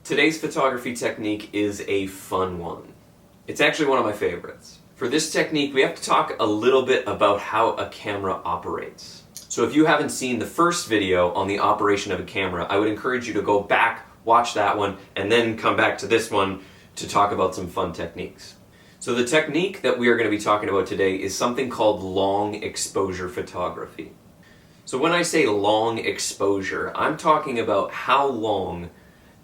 Today's photography technique is a fun one. It's actually one of my favorites. For this technique, we have to talk a little bit about how a camera operates. So if you haven't seen the first video on the operation of a camera, I would encourage you to go back, watch that one, and then come back to this one to talk about some fun techniques. So the technique that we are going to be talking about today is something called long exposure photography. So when I say long exposure, I'm talking about how long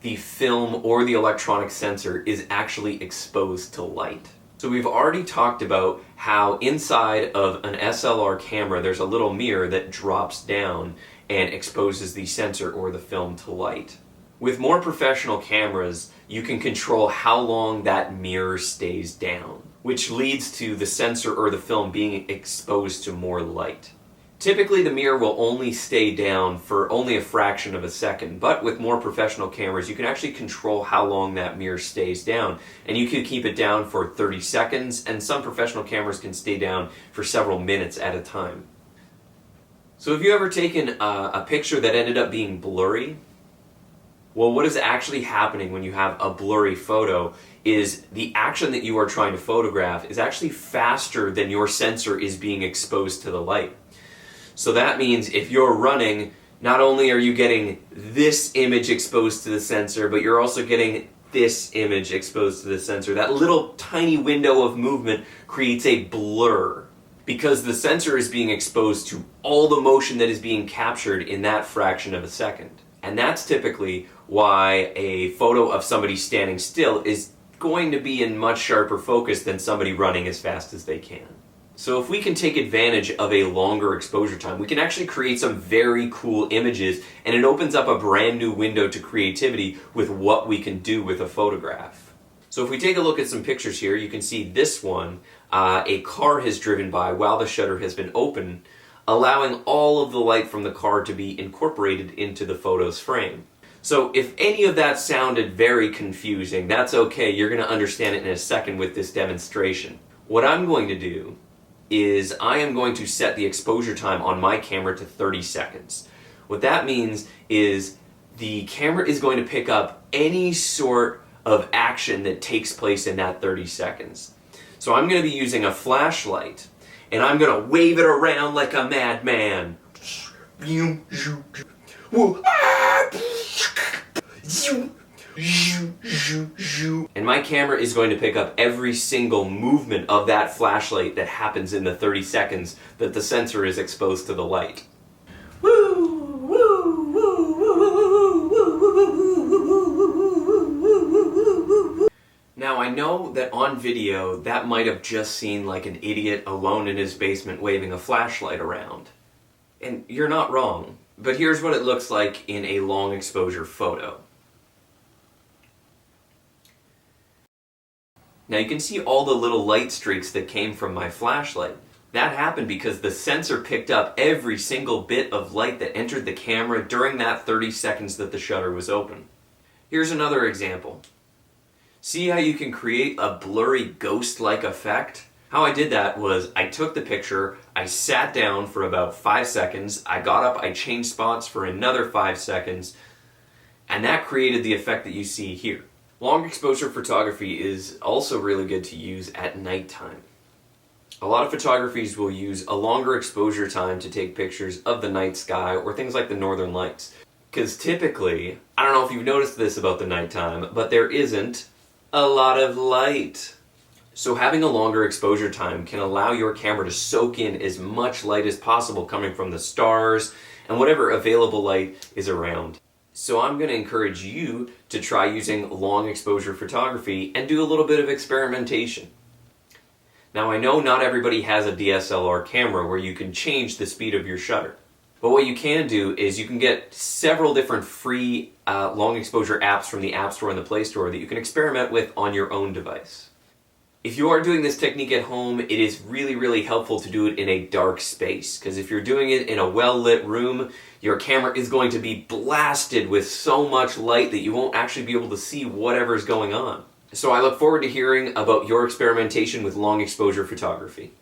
the film or the electronic sensor is actually exposed to light. So we've already talked about how inside of an SLR camera there's a little mirror that drops down and exposes the sensor or the film to light. With more professional cameras, you can control how long that mirror stays down, which leads to the sensor or the film being exposed to more light. Typically the mirror will only stay down for only a fraction of a second, but with more professional cameras you can actually control how long that mirror stays down, and you can keep it down for 30 seconds, and some professional cameras can stay down for several minutes at a time. So have you ever taken a picture that ended up being blurry? Well, what is actually happening when you have a blurry photo is the action that you are trying to photograph is actually faster than your sensor is being exposed to the light. So that means if you're running, not only are you getting this image exposed to the sensor, but you're also getting this image exposed to the sensor. That little tiny window of movement creates a blur because the sensor is being exposed to all the motion that is being captured in that fraction of a second. And that's typically why a photo of somebody standing still is going to be in much sharper focus than somebody running as fast as they can. So if we can take advantage of a longer exposure time, we can actually create some very cool images, and it opens up a brand new window to creativity with what we can do with a photograph. So if we take a look at some pictures here, you can see this one, a car has driven by while the shutter has been open, allowing all of the light from the car to be incorporated into the photo's frame. So if any of that sounded very confusing, that's okay, you're going to understand it in a second with this demonstration. What I'm going to do is I am going to set the exposure time on my camera to 30 seconds. What that means is the camera is going to pick up any sort of action that takes place in that 30 seconds. So I'm going to be using a flashlight, and I'm going to wave it around like a madman. And my camera is going to pick up every single movement of that flashlight that happens in the 30 seconds that the sensor is exposed to the light. Now I know that on video that might have just seemed like an idiot alone in his basement waving a flashlight around. And you're not wrong, but here's what it looks like in a long exposure photo. Now you can see all the little light streaks that came from my flashlight. That happened because the sensor picked up every single bit of light that entered the camera during that 30 seconds that the shutter was open. Here's another example. See how you can create a blurry ghost-like effect? How I did that was I took the picture, I sat down for about 5 seconds, I got up, I changed spots for another 5 seconds, and that created the effect that you see here. Long exposure photography is also really good to use at nighttime. A lot of photographies will use a longer exposure time to take pictures of the night sky or things like the northern lights. Because typically, I don't know if you've noticed this about the nighttime, but there isn't a lot of light. So having a longer exposure time can allow your camera to soak in as much light as possible coming from the stars and whatever available light is around. So I'm going to encourage you to try using long exposure photography and do a little bit of experimentation. Now I know not everybody has a DSLR camera where you can change the speed of your shutter. But what you can do is you can get several different free long exposure apps from the App Store and the Play Store that you can experiment with on your own device. If you are doing this technique at home, it is really helpful to do it in a dark space, because if you're doing it in a well-lit room, your camera is going to be blasted with so much light that you won't actually be able to see whatever's going on. So I look forward to hearing about your experimentation with long exposure photography.